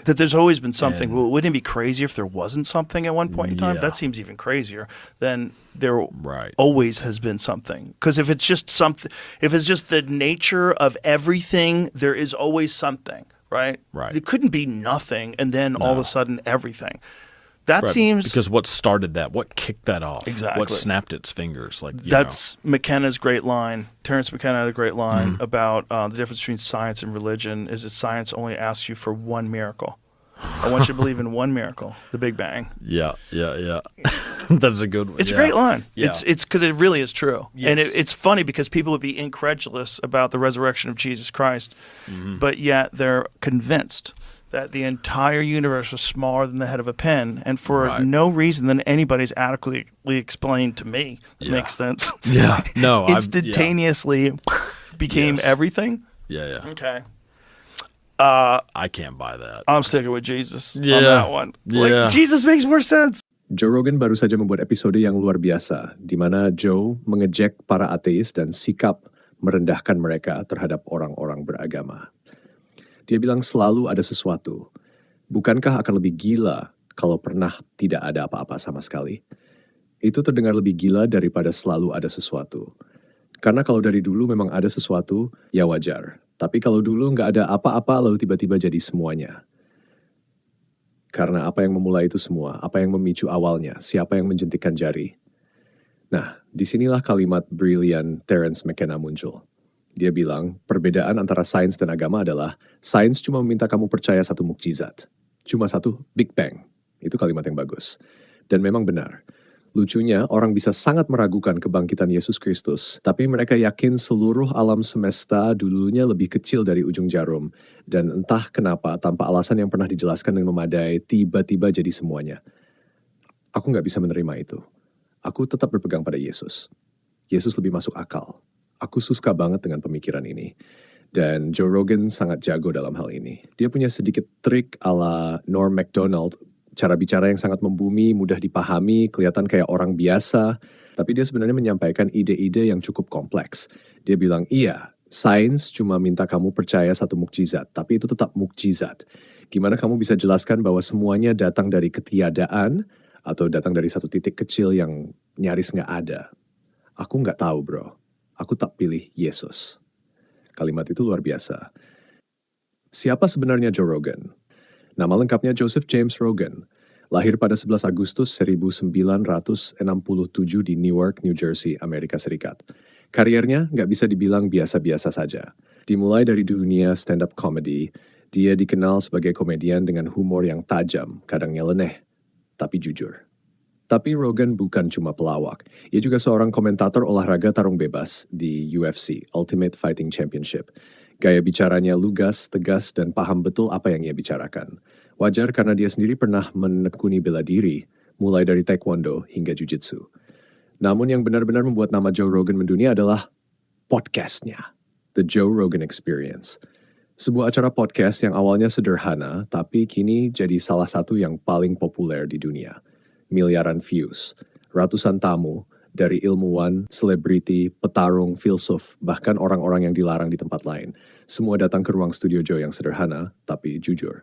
That there's always been something. And- Well, wouldn't it be crazy if there wasn't something at one point in time? Yeah. That seems even crazier. Then there Right. always has been something. Because if it's just something, if it's just the nature of everything, there is always something, right? Right. It couldn't be nothing and then all of a sudden everything. That Right, seems because what started that? What kicked that off? Exactly. What snapped its fingers? Like that's McKenna's great line. Terrence McKenna had a great line Mm-hmm. about the difference between science and religion is that science only asks you for one miracle. I want you to believe in one miracle, the Big Bang. Yeah. That's a good one. It's a great line. Yeah. It's because it really is true. And Yes. it's funny because people would be incredulous about the resurrection of Jesus Christ, Mm-hmm. but yet they're convinced that the entire universe was smaller than the head of a pin, and for Right. no reason that anybody's adequately explained to me that Yeah. makes sense. Yeah. No. Instantaneously became Yes. everything. Yeah. Okay. I can't buy that. I'm sticking with Jesus on Yeah. that one. Like, Yeah. Jesus makes more sense. Joe Rogan baru saja membuat episode yang luar biasa, di mana Joe mengejek para ateis dan sikap merendahkan mereka terhadap orang-orang beragama. Dia bilang selalu ada sesuatu. Bukankah akan lebih gila kalau pernah tidak ada apa-apa sama sekali? Itu terdengar lebih gila daripada selalu ada sesuatu. Karena kalau dari dulu memang ada sesuatu, ya wajar. Tapi kalau dulu nggak ada apa-apa lalu tiba-tiba jadi semuanya. Karena apa yang memulai itu semua, apa yang memicu awalnya, siapa yang menjentikkan jari. Nah, disinilah kalimat brilian Terence McKenna muncul. Dia bilang, perbedaan antara sains dan agama adalah, sains cuma meminta kamu percaya satu mukjizat. Cuma satu Big Bang. Itu kalimat yang bagus. Dan memang benar. Lucunya, orang bisa sangat meragukan kebangkitan Yesus Kristus, tapi mereka yakin seluruh alam semesta dulunya lebih kecil dari ujung jarum, dan entah kenapa, tanpa alasan yang pernah dijelaskan dengan memadai, tiba-tiba jadi semuanya. Aku nggak bisa menerima itu. Aku tetap berpegang pada Yesus. Yesus lebih masuk akal. Aku suka banget dengan pemikiran ini. Dan Joe Rogan sangat jago dalam hal ini. Dia punya sedikit trik ala Norm Macdonald, cara bicara yang sangat membumi, mudah dipahami, kelihatan kayak orang biasa, tapi dia sebenarnya menyampaikan ide-ide yang cukup kompleks. Dia bilang, iya, sains cuma minta kamu percaya satu mukjizat, tapi itu tetap mukjizat. Gimana kamu bisa jelaskan bahwa semuanya datang dari ketiadaan, atau datang dari satu titik kecil yang nyaris nggak ada? Aku nggak tahu, bro. Aku tak pilih Yesus. Kalimat itu luar biasa. Siapa sebenarnya Joe Rogan? Nama lengkapnya Joseph James Rogan. Lahir pada 11 Agustus 1967 di Newark, New Jersey, Amerika Serikat. Kariernya nggak bisa dibilang biasa-biasa saja. Dimulai dari dunia stand-up comedy, dia dikenal sebagai komedian dengan humor yang tajam, kadang nyeleneh, tapi jujur. Tapi Rogan bukan cuma pelawak. Ia juga seorang komentator olahraga tarung bebas di UFC, Ultimate Fighting Championship. Gaya bicaranya lugas, tegas, dan paham betul apa yang ia bicarakan. Wajar karena dia sendiri pernah menekuni bela diri, mulai dari taekwondo hingga jiu-jitsu. Namun yang benar-benar membuat nama Joe Rogan mendunia adalah podcastnya, The Joe Rogan Experience. Sebuah acara podcast yang awalnya sederhana, tapi kini jadi salah satu yang paling populer di dunia. Miliaran views, ratusan tamu, dari ilmuwan, selebriti, petarung, filsuf, bahkan orang-orang yang dilarang di tempat lain. Semua datang ke ruang studio Joe yang sederhana, tapi jujur.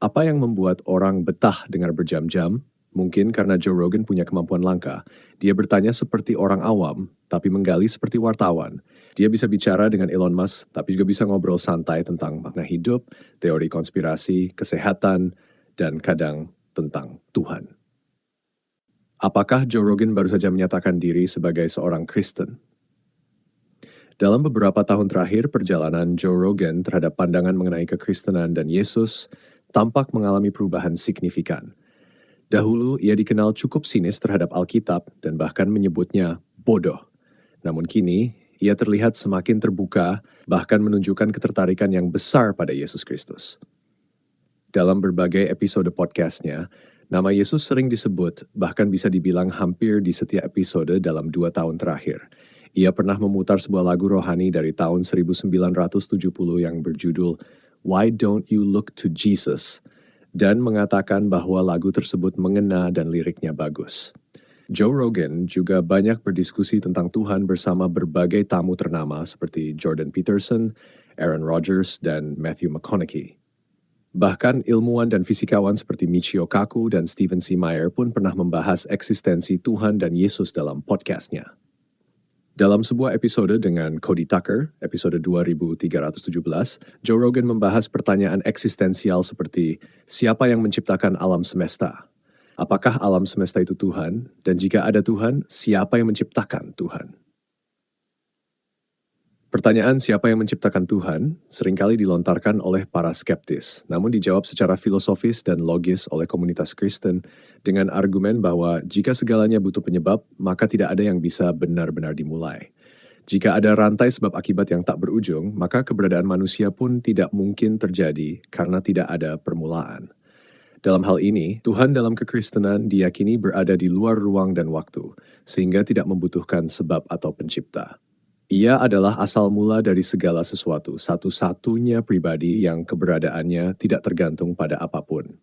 Apa yang membuat orang betah dengar berjam-jam? Mungkin karena Joe Rogan punya kemampuan langka. Dia bertanya seperti orang awam, tapi menggali seperti wartawan. Dia bisa bicara dengan Elon Musk, tapi juga bisa ngobrol santai tentang makna hidup, teori konspirasi, kesehatan, dan kadang tentang Tuhan. Apakah Joe Rogan baru saja menyatakan diri sebagai seorang Kristen? Dalam beberapa tahun terakhir, perjalanan Joe Rogan terhadap pandangan mengenai kekristenan dan Yesus tampak mengalami perubahan signifikan. Dahulu, ia dikenal cukup sinis terhadap Alkitab dan bahkan menyebutnya bodoh. Namun kini, ia terlihat semakin terbuka, bahkan menunjukkan ketertarikan yang besar pada Yesus Kristus. Dalam berbagai episode podcastnya, nama Yesus sering disebut, bahkan bisa dibilang hampir di setiap episode dalam 2 tahun terakhir. Ia pernah memutar sebuah lagu rohani dari tahun 1970 yang berjudul Why Don't You Look to Jesus? Dan mengatakan bahwa lagu tersebut mengena dan liriknya bagus. Joe Rogan juga banyak berdiskusi tentang Tuhan bersama berbagai tamu ternama seperti Jordan Peterson, Aaron Rodgers, dan Matthew McConaughey. Bahkan ilmuwan dan fisikawan seperti Michio Kaku dan Stephen C. Meyer pun pernah membahas eksistensi Tuhan dan Yesus dalam podcastnya. Dalam sebuah episode dengan Cody Tucker, episode 2317, Joe Rogan membahas pertanyaan eksistensial seperti siapa yang menciptakan alam semesta? Apakah alam semesta itu Tuhan? Dan jika ada Tuhan, siapa yang menciptakan Tuhan? Pertanyaan siapa yang menciptakan Tuhan seringkali dilontarkan oleh para skeptis, namun dijawab secara filosofis dan logis oleh komunitas Kristen dengan argumen bahwa jika segalanya butuh penyebab, maka tidak ada yang bisa benar-benar dimulai. Jika ada rantai sebab akibat yang tak berujung, maka keberadaan manusia pun tidak mungkin terjadi karena tidak ada permulaan. Dalam hal ini, Tuhan dalam kekristenan diyakini berada di luar ruang dan waktu, sehingga tidak membutuhkan sebab atau pencipta. Ia adalah asal mula dari segala sesuatu, satu-satunya pribadi yang keberadaannya tidak tergantung pada apapun.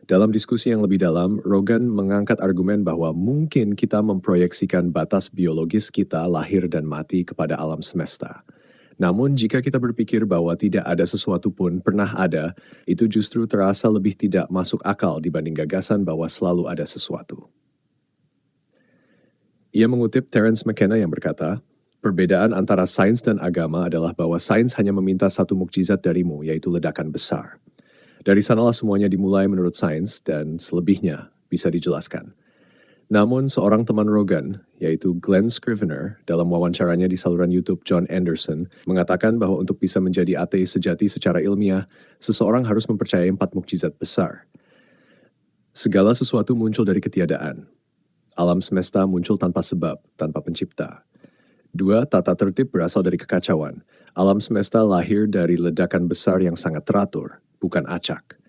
Dalam diskusi yang lebih dalam, Rogan mengangkat argumen bahwa mungkin kita memproyeksikan batas biologis kita lahir dan mati kepada alam semesta. Namun jika kita berpikir bahwa tidak ada sesuatu pun pernah ada, itu justru terasa lebih tidak masuk akal dibanding gagasan bahwa selalu ada sesuatu. Ia mengutip Terence McKenna yang berkata, perbedaan antara sains dan agama adalah bahwa sains hanya meminta satu mukjizat darimu, yaitu ledakan besar. Dari sanalah semuanya dimulai menurut sains dan selebihnya bisa dijelaskan. Namun seorang teman Rogan, yaitu Glenn Scrivener, dalam wawancaranya di saluran YouTube John Anderson, mengatakan bahwa untuk bisa menjadi ateis sejati secara ilmiah, seseorang harus mempercayai 4 mukjizat besar. Segala sesuatu muncul dari ketiadaan. Alam semesta muncul tanpa sebab, tanpa pencipta. 2. Tata tertib berasal dari kekacauan. Alam semesta lahir dari ledakan besar yang sangat teratur, bukan acak.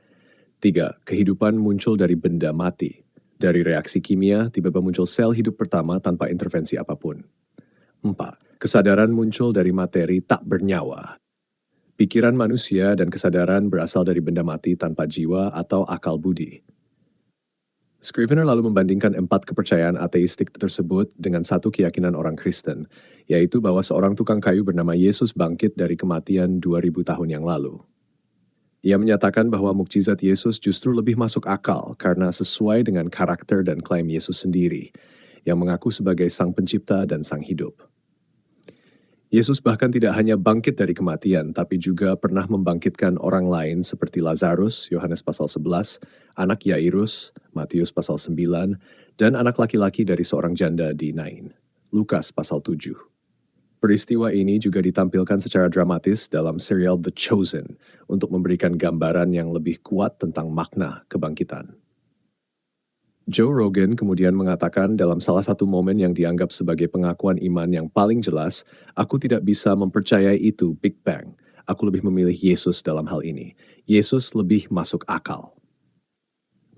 3. Kehidupan muncul dari benda mati. Dari reaksi kimia, tiba-tiba muncul sel hidup pertama tanpa intervensi apapun. 4. Kesadaran muncul dari materi tak bernyawa. Pikiran manusia dan kesadaran berasal dari benda mati tanpa jiwa atau akal budi. Scrivener lalu membandingkan 4 kepercayaan ateistik tersebut dengan satu keyakinan orang Kristen, yaitu bahwa seorang tukang kayu bernama Yesus bangkit dari kematian 2000 tahun yang lalu. Ia menyatakan bahwa mukjizat Yesus justru lebih masuk akal karena sesuai dengan karakter dan klaim Yesus sendiri, yang mengaku sebagai sang pencipta dan sang hidup. Yesus bahkan tidak hanya bangkit dari kematian, tapi juga pernah membangkitkan orang lain seperti Lazarus, Yohanes pasal 11, anak Yairus, Matius pasal 9, dan anak laki-laki dari seorang janda di Nain, Lukas pasal 7. Peristiwa ini juga ditampilkan secara dramatis dalam serial The Chosen untuk memberikan gambaran yang lebih kuat tentang makna kebangkitan. Joe Rogan kemudian mengatakan dalam salah satu momen yang dianggap sebagai pengakuan iman yang paling jelas, aku tidak bisa mempercayai itu Big Bang. Aku lebih memilih Yesus dalam hal ini. Yesus lebih masuk akal.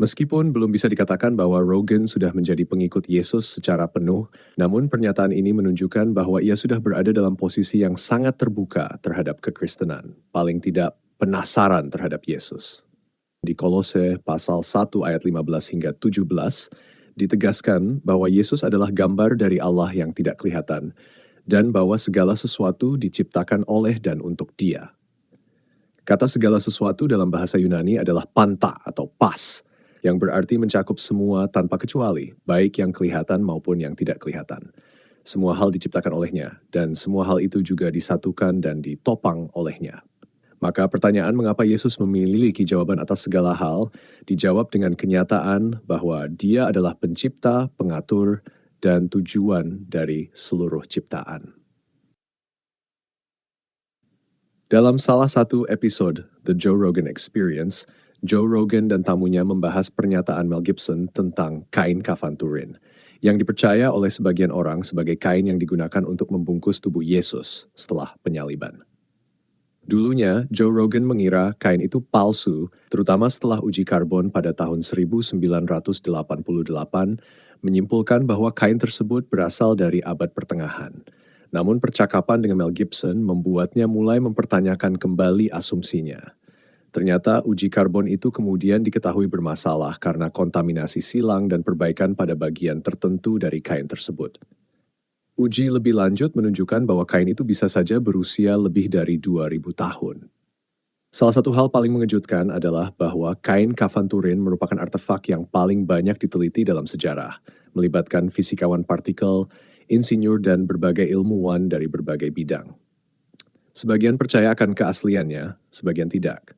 Meskipun belum bisa dikatakan bahwa Rogan sudah menjadi pengikut Yesus secara penuh, namun pernyataan ini menunjukkan bahwa ia sudah berada dalam posisi yang sangat terbuka terhadap kekristenan, paling tidak penasaran terhadap Yesus. Di Kolose pasal 1 ayat 15 hingga 17, ditegaskan bahwa Yesus adalah gambar dari Allah yang tidak kelihatan, dan bahwa segala sesuatu diciptakan oleh dan untuk Dia. Kata segala sesuatu dalam bahasa Yunani adalah panta atau pas, yang berarti mencakup semua tanpa kecuali, baik yang kelihatan maupun yang tidak kelihatan. Semua hal diciptakan olehnya, dan semua hal itu juga disatukan dan ditopang olehnya. Maka pertanyaan mengapa Yesus memiliki jawaban atas segala hal, dijawab dengan kenyataan bahwa Dia adalah pencipta, pengatur, dan tujuan dari seluruh ciptaan. Dalam salah satu episode The Joe Rogan Experience, Joe Rogan dan tamunya membahas pernyataan Mel Gibson tentang kain kafan Turin, yang dipercaya oleh sebagian orang sebagai kain yang digunakan untuk membungkus tubuh Yesus setelah penyaliban. Dulunya, Joe Rogan mengira kain itu palsu, terutama setelah uji karbon pada tahun 1988, menyimpulkan bahwa kain tersebut berasal dari abad pertengahan. Namun percakapan dengan Mel Gibson membuatnya mulai mempertanyakan kembali asumsinya. Ternyata uji karbon itu kemudian diketahui bermasalah karena kontaminasi silang dan perbaikan pada bagian tertentu dari kain tersebut. Uji lebih lanjut menunjukkan bahwa kain itu bisa saja berusia lebih dari 2000 tahun. Salah satu hal paling mengejutkan adalah bahwa kain kafan Turin merupakan artefak yang paling banyak diteliti dalam sejarah, melibatkan fisikawan partikel, insinyur, dan berbagai ilmuwan dari berbagai bidang. Sebagian percaya akan keasliannya, sebagian tidak.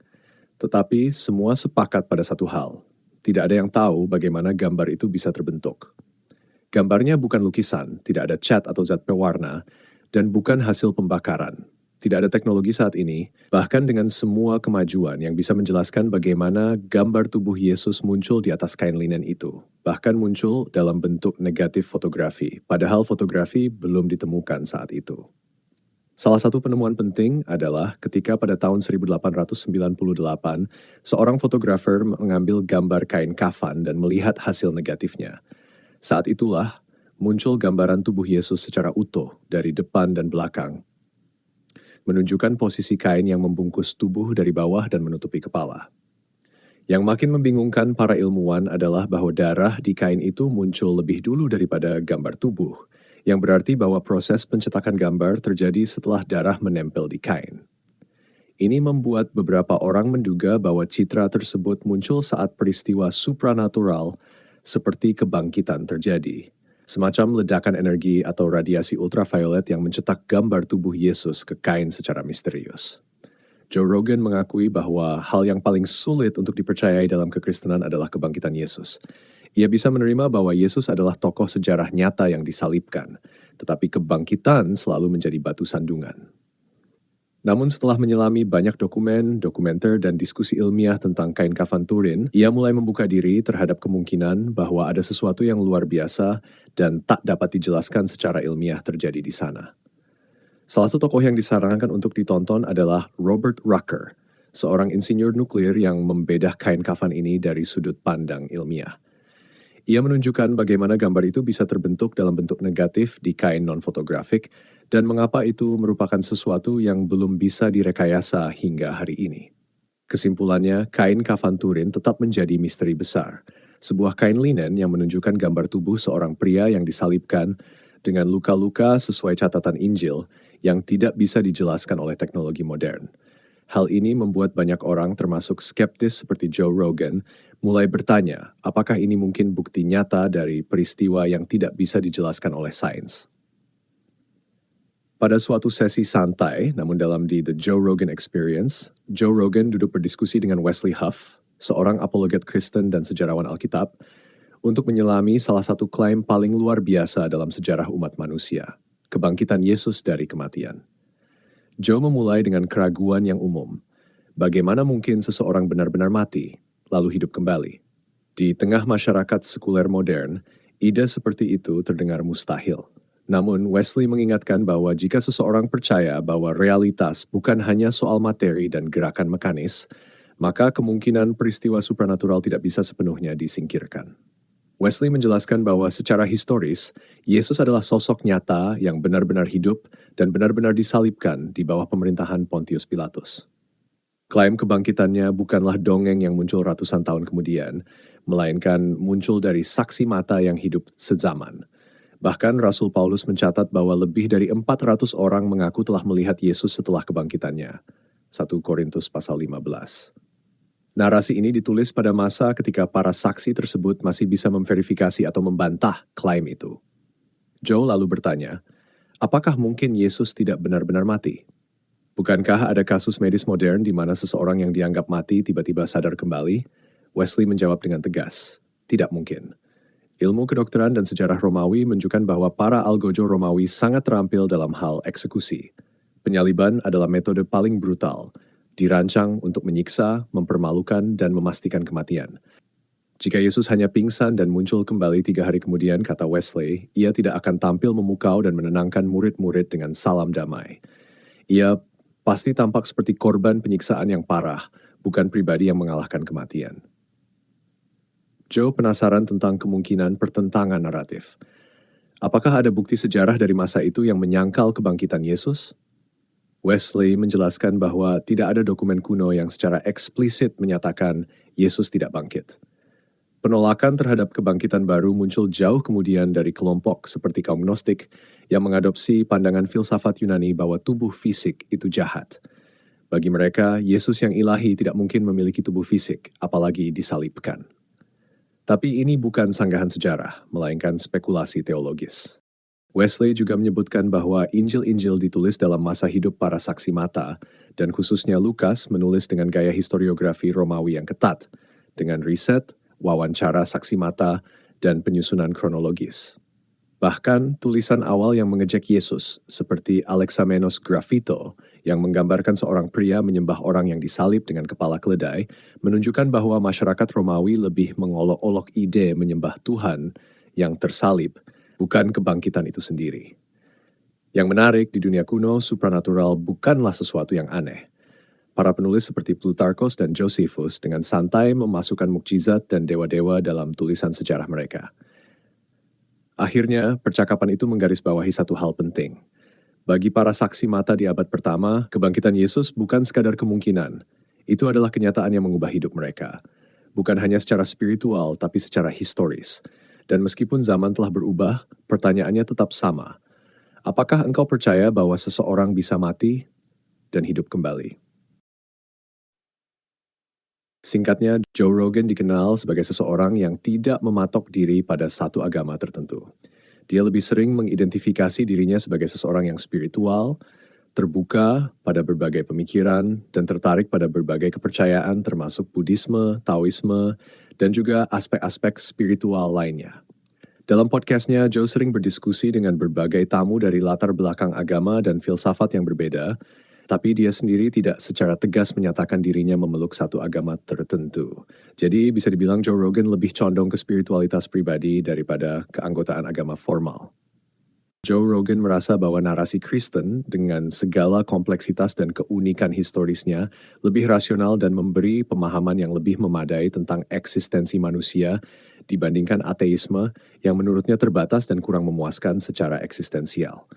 Tetapi semua sepakat pada satu hal, tidak ada yang tahu bagaimana gambar itu bisa terbentuk. Gambarnya bukan lukisan, tidak ada cat atau zat pewarna, dan bukan hasil pembakaran. Tidak ada teknologi saat ini, bahkan dengan semua kemajuan yang bisa menjelaskan bagaimana gambar tubuh Yesus muncul di atas kain linen itu. Bahkan muncul dalam bentuk negatif fotografi, padahal fotografi belum ditemukan saat itu. Salah satu penemuan penting adalah ketika pada tahun 1898, seorang fotografer mengambil gambar kain kafan dan melihat hasil negatifnya. Saat itulah muncul gambaran tubuh Yesus secara utuh dari depan dan belakang, menunjukkan posisi kain yang membungkus tubuh dari bawah dan menutupi kepala. Yang makin membingungkan para ilmuwan adalah bahwa darah di kain itu muncul lebih dulu daripada gambar tubuh, yang berarti bahwa proses pencetakan gambar terjadi setelah darah menempel di kain. Ini membuat beberapa orang menduga bahwa citra tersebut muncul saat peristiwa supranatural seperti kebangkitan terjadi. Semacam ledakan energi atau radiasi ultraviolet yang mencetak gambar tubuh Yesus ke kain secara misterius. Joe Rogan mengakui bahwa hal yang paling sulit untuk dipercayai dalam kekristenan adalah kebangkitan Yesus. Ia bisa menerima bahwa Yesus adalah tokoh sejarah nyata yang disalibkan, tetapi kebangkitan selalu menjadi batu sandungan. Namun setelah menyelami banyak dokumen, dokumenter, dan diskusi ilmiah tentang kain kafan Turin, ia mulai membuka diri terhadap kemungkinan bahwa ada sesuatu yang luar biasa dan tak dapat dijelaskan secara ilmiah terjadi di sana. Salah satu tokoh yang disarankan untuk ditonton adalah Robert Rucker, seorang insinyur nuklir yang membedah kain kafan ini dari sudut pandang ilmiah. Ia menunjukkan bagaimana gambar itu bisa terbentuk dalam bentuk negatif di kain non-fotografik dan mengapa itu merupakan sesuatu yang belum bisa direkayasa hingga hari ini. Kesimpulannya, kain kafan Turin tetap menjadi misteri besar. Sebuah kain linen yang menunjukkan gambar tubuh seorang pria yang disalibkan dengan luka-luka sesuai catatan Injil yang tidak bisa dijelaskan oleh teknologi modern. Hal ini membuat banyak orang termasuk skeptis seperti Joe Rogan mulai bertanya, apakah ini mungkin bukti nyata dari peristiwa yang tidak bisa dijelaskan oleh sains? Pada suatu sesi santai, namun dalam di The Joe Rogan Experience, Joe Rogan duduk berdiskusi dengan Wesley Huff, seorang apologet Kristen dan sejarawan Alkitab, untuk menyelami salah satu klaim paling luar biasa dalam sejarah umat manusia, kebangkitan Yesus dari kematian. Joe memulai dengan keraguan yang umum. Bagaimana mungkin seseorang benar-benar mati, lalu hidup kembali? Di tengah masyarakat sekuler modern, ide seperti itu terdengar mustahil. Namun, Wesley mengingatkan bahwa jika seseorang percaya bahwa realitas bukan hanya soal materi dan gerakan mekanis, maka kemungkinan peristiwa supranatural tidak bisa sepenuhnya disingkirkan. Wesley menjelaskan bahwa secara historis, Yesus adalah sosok nyata yang benar-benar hidup dan benar-benar disalibkan di bawah pemerintahan Pontius Pilatus. Klaim kebangkitannya bukanlah dongeng yang muncul ratusan tahun kemudian, melainkan muncul dari saksi mata yang hidup sezaman. Bahkan Rasul Paulus mencatat bahwa lebih dari 400 orang mengaku telah melihat Yesus setelah kebangkitannya. 1 Korintus pasal 15. Narasi ini ditulis pada masa ketika para saksi tersebut masih bisa memverifikasi atau membantah klaim itu. Joe lalu bertanya, apakah mungkin Yesus tidak benar-benar mati? Bukankah ada kasus medis modern di mana seseorang yang dianggap mati tiba-tiba sadar kembali? Wesley menjawab dengan tegas, tidak mungkin. Ilmu kedokteran dan sejarah Romawi menunjukkan bahwa para algojo Romawi sangat terampil dalam hal eksekusi. Penyaliban adalah metode paling brutal, dirancang untuk menyiksa, mempermalukan, dan memastikan kematian. Jika Yesus hanya pingsan dan muncul kembali 3 hari kemudian, kata Wesley, ia tidak akan tampil memukau dan menenangkan murid-murid dengan salam damai. Ia pasti tampak seperti korban penyiksaan yang parah, bukan pribadi yang mengalahkan kematian. Joe penasaran tentang kemungkinan pertentangan naratif. Apakah ada bukti sejarah dari masa itu yang menyangkal kebangkitan Yesus? Wesley menjelaskan bahwa tidak ada dokumen kuno yang secara eksplisit menyatakan Yesus tidak bangkit. Penolakan terhadap kebangkitan baru muncul jauh kemudian dari kelompok seperti kaum Gnostik yang mengadopsi pandangan filsafat Yunani bahwa tubuh fisik itu jahat. Bagi mereka, Yesus yang ilahi tidak mungkin memiliki tubuh fisik, apalagi disalibkan. Tapi ini bukan sanggahan sejarah, melainkan spekulasi teologis. Wesley juga menyebutkan bahwa Injil-Injil ditulis dalam masa hidup para saksi mata, dan khususnya Lukas menulis dengan gaya historiografi Romawi yang ketat, dengan riset, wawancara saksi mata, dan penyusunan kronologis. Bahkan tulisan awal yang mengejek Yesus, seperti Alexamenos Graphito, yang menggambarkan seorang pria menyembah orang yang disalib dengan kepala keledai, menunjukkan bahwa masyarakat Romawi lebih mengolok-olok ide menyembah Tuhan yang tersalib, bukan kebangkitan itu sendiri. Yang menarik, di dunia kuno, supranatural bukanlah sesuatu yang aneh. Para penulis seperti Plutarchus dan Josephus dengan santai memasukkan mukjizat dan dewa-dewa dalam tulisan sejarah mereka. Akhirnya, percakapan itu menggarisbawahi satu hal penting. Bagi para saksi mata di abad pertama, kebangkitan Yesus bukan sekadar kemungkinan. Itu adalah kenyataan yang mengubah hidup mereka. Bukan hanya secara spiritual, tapi secara historis. Dan meskipun zaman telah berubah, pertanyaannya tetap sama. Apakah engkau percaya bahwa seseorang bisa mati dan hidup kembali? Singkatnya, Joe Rogan dikenal sebagai seseorang yang tidak mematok diri pada satu agama tertentu. Dia lebih sering mengidentifikasi dirinya sebagai seseorang yang spiritual, terbuka pada berbagai pemikiran, dan tertarik pada berbagai kepercayaan termasuk Buddhisme, Taoisme, dan juga aspek-aspek spiritual lainnya. Dalam podcastnya, Joe sering berdiskusi dengan berbagai tamu dari latar belakang agama dan filsafat yang berbeda, tapi dia sendiri tidak secara tegas menyatakan dirinya memeluk satu agama tertentu. Jadi bisa dibilang Joe Rogan lebih condong ke spiritualitas pribadi daripada keanggotaan agama formal. Joe Rogan merasa bahwa narasi Kristen dengan segala kompleksitas dan keunikan historisnya lebih rasional dan memberi pemahaman yang lebih memadai tentang eksistensi manusia dibandingkan ateisme yang menurutnya terbatas dan kurang memuaskan secara eksistensial.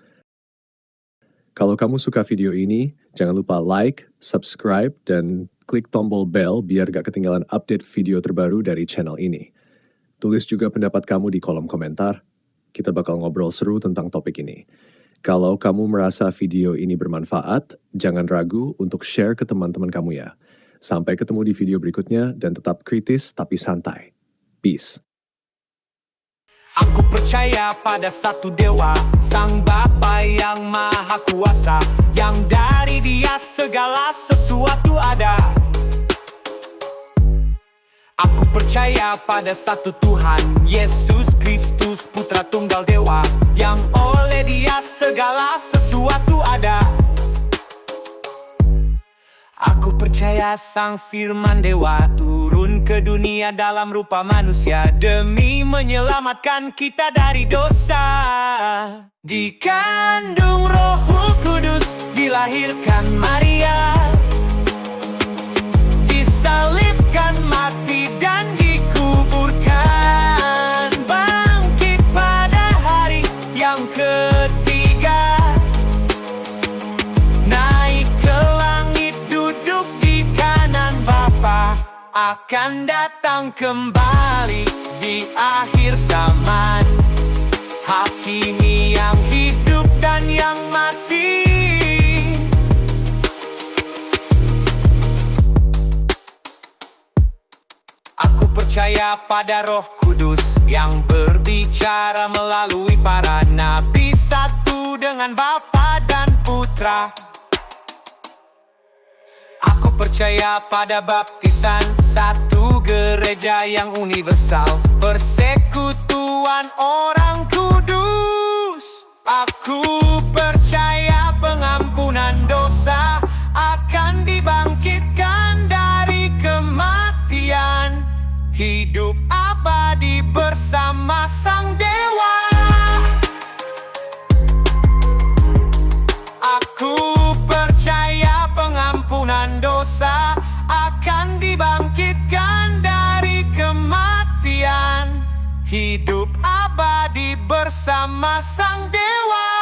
Kalau kamu suka video ini, jangan lupa like, subscribe, dan klik tombol bell biar gak ketinggalan update video terbaru dari channel ini. Tulis juga pendapat kamu di kolom komentar. Kita bakal ngobrol seru tentang topik ini. Kalau kamu merasa video ini bermanfaat, jangan ragu untuk share ke teman-teman kamu ya. Sampai ketemu di video berikutnya dan tetap kritis tapi santai. Peace. Aku percaya pada satu dewa, Sang Bapa yang Maha Kuasa, yang dari Dia segala sesuatu ada. Aku percaya pada satu Tuhan, Yesus Kristus Putra Tunggal Dewa, yang oleh Dia segala sesuatu ada. Aku percaya Sang Firman Dewa turun ke dunia dalam rupa manusia demi menyelamatkan kita dari dosa. Dikandung Roh Kudus, dilahirkan Maria, disalibkan, mati dan dikuburkan, bangkit pada hari yang ketiga, naik ke langit, duduk di kanan Bapa, akan datang kembali di akhir zaman, hakimi yang hidup dan yang mati. Aku percaya pada Roh Kudus yang berbicara melalui para nabi, satu dengan Bapa dan Putra. Aku percaya pada baptisan, satu gereja yang universal, persekutuan orang kudus. Aku percaya pengampunan dosa akan dibangkitkan dari kematian, hidup abadi bersama Sang Dewa. Aku percaya pengampunan dosa akan dibangkitkan dari kematian, hidup abadi bersama Sang Dewa.